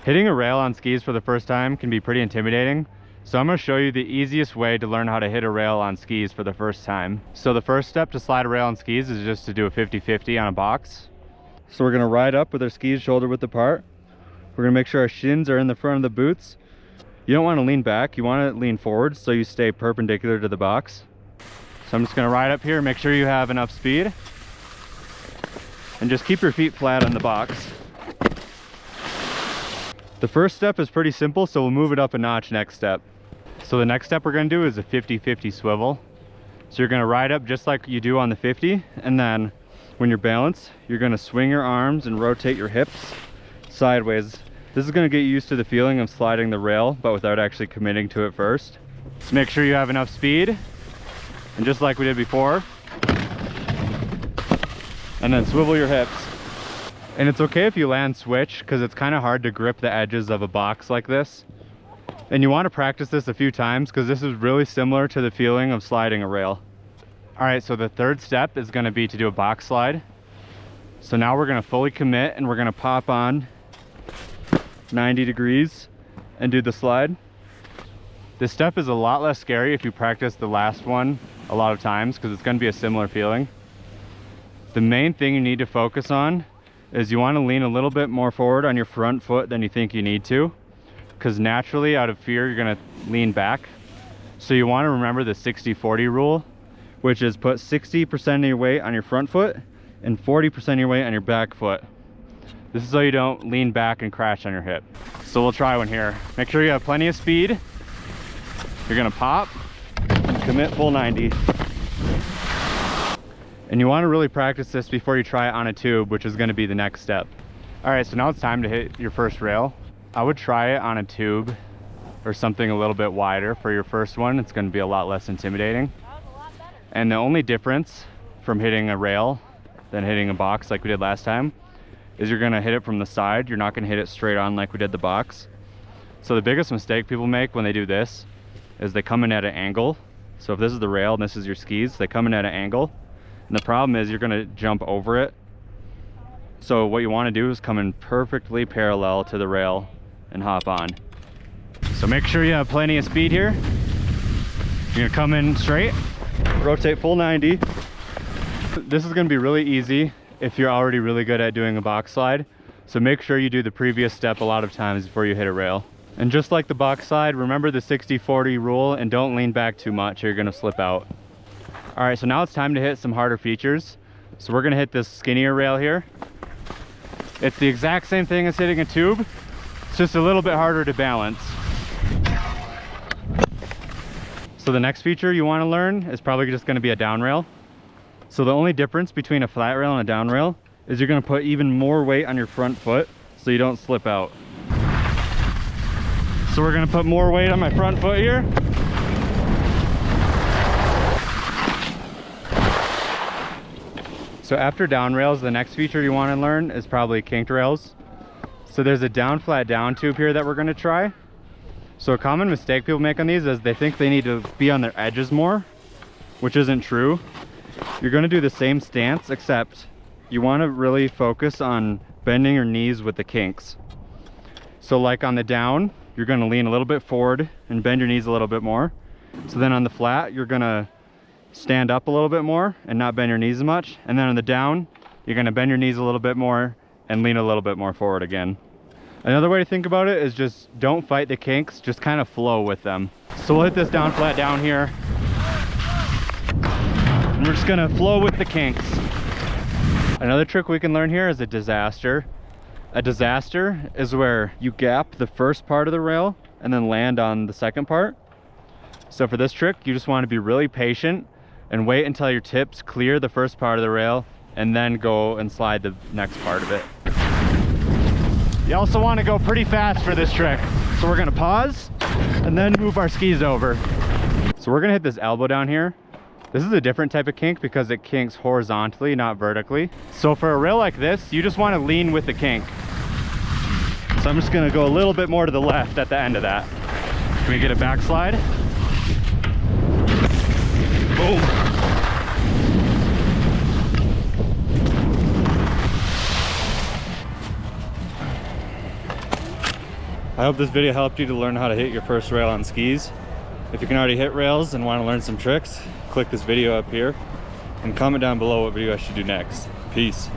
Hitting a rail on skis for the first time can be pretty intimidating. So I'm going to show you the easiest way to learn how to hit a rail on skis for the first time. So the first step to slide a rail on skis is just to do a 50-50 on a box. So we're going to ride up with our skis shoulder width apart. We're going to make sure our shins are in the front of the boots. You don't want to lean back, you want to lean forward so you stay perpendicular to the box. So I'm just going to ride up here, make sure you have enough speed. And just keep your feet flat on the box. The first step is pretty simple, so we'll move it up a notch next step. So the next step we're going to do is a 50-50 swivel. So you're going to ride up just like you do on the 50, and then when you're balanced, you're going to swing your arms and rotate your hips sideways. This is going to get you used to the feeling of sliding the rail, but without actually committing to it first. Just make sure you have enough speed, and just like we did before, and then swivel your hips. And it's okay if you land switch, because it's kind of hard to grip the edges of a box like this. And you want to practice this a few times because this is really similar to the feeling of sliding a rail. All right, so the third step is going to be to do a box slide. So now we're going to fully commit and we're going to pop on 90 degrees and do the slide. This step is a lot less scary if you practice the last one a lot of times because it's going to be a similar feeling. The main thing you need to focus on is you want to lean a little bit more forward on your front foot than you think you need to, because naturally out of fear you're going to lean back. So you want to remember the 60-40 rule, which is put 60% of your weight on your front foot and 40% of your weight on your back foot. This is so you don't lean back and crash on your hip. So we'll try one here. Make sure you have plenty of speed. You're going to pop and commit full 90. And you want to really practice this before you try it on a tube, which is going to be the next step. All right, so now it's time to hit your first rail. I would try it on a tube or something a little bit wider for your first one. It's going to be a lot less intimidating. That was a lot better. And the only difference from hitting a rail than hitting a box like we did last time is you're going to hit it from the side. You're not going to hit it straight on like we did the box. So the biggest mistake people make when they do this is they come in at an angle. So if this is the rail and this is your skis, they come in at an angle. And the problem is you're going to jump over it. So what you want to do is come in perfectly parallel to the rail and hop on. So make sure you have plenty of speed here. You're going to come in straight, rotate full 90. This is going to be really easy if you're already really good at doing a box slide. So make sure you do the previous step a lot of times before you hit a rail. And just like the box slide, remember the 60-40 rule and don't lean back too much or you're going to slip out. All right, so now it's time to hit some harder features. So we're gonna hit this skinnier rail here. It's the exact same thing as hitting a tube. It's just a little bit harder to balance. So the next feature you wanna learn is probably just gonna be a down rail. So the only difference between a flat rail and a down rail is you're gonna put even more weight on your front foot so you don't slip out. So we're gonna put more weight on my front foot here. So after down rails, the next feature you want to learn is probably kinked rails. So there's a down flat down tube here that we're going to try. So a common mistake people make on these is they think they need to be on their edges more, which isn't true. You're going to do the same stance, except you want to really focus on bending your knees with the kinks. So like on the down, you're going to lean a little bit forward and bend your knees a little bit more. So then on the flat, you're going to stand up a little bit more and not bend your knees as much. And then on the down, you're going to bend your knees a little bit more and lean a little bit more forward again. Another way to think about it is just don't fight the kinks, just kind of flow with them. So we'll hit this down flat down here. And we're just going to flow with the kinks. Another trick we can learn here is a disaster. A disaster is where you gap the first part of the rail and then land on the second part. So for this trick, you just want to be really patient and wait until your tips clear the first part of the rail and then go and slide the next part of it. You also want to go pretty fast for this trick. So we're going to pause and then move our skis over. So we're going to hit this elbow down here. This is a different type of kink because it kinks horizontally, not vertically. So for a rail like this, you just want to lean with the kink. So I'm just going to go a little bit more to the left at the end of that. Can we get a backslide? Boom. I hope this video helped you to learn how to hit your first rail on skis. If you can already hit rails and want to learn some tricks, click this video up here and comment down below what video I should do next. Peace.